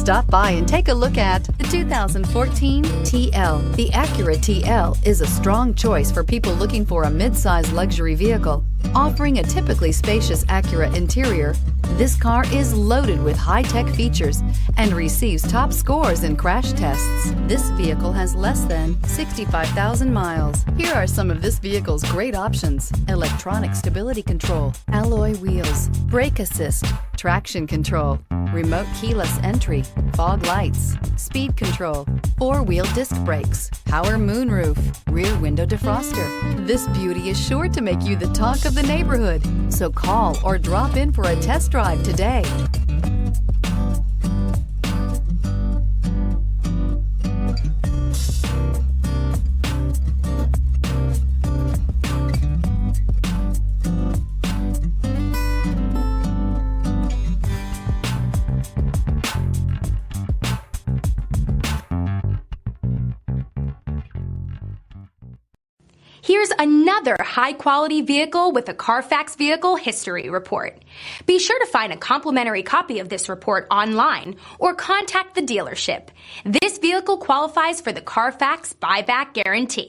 Stop by and take a look at the 2014 TL. The Acura TL is a strong choice for people looking for a mid-size luxury vehicle. Offering a typically spacious Acura interior, this car is loaded with high-tech features and receives top scores in crash tests. This vehicle has less than 65,000 miles. Here are some of this vehicle's great options: electronic stability control, alloy wheels, brake assist, traction control, remote keyless entry, fog lights, speed control, four-wheel disc brakes, power moonroof, rear window defroster. This beauty is sure to make you the talk of the neighborhood. So call or drop in for a test drive today. Here's another high-quality vehicle with a CARFAX Vehicle History Report. Be sure to find a complimentary copy of this report online or contact the dealership. This vehicle qualifies for the CARFAX Buyback Guarantee.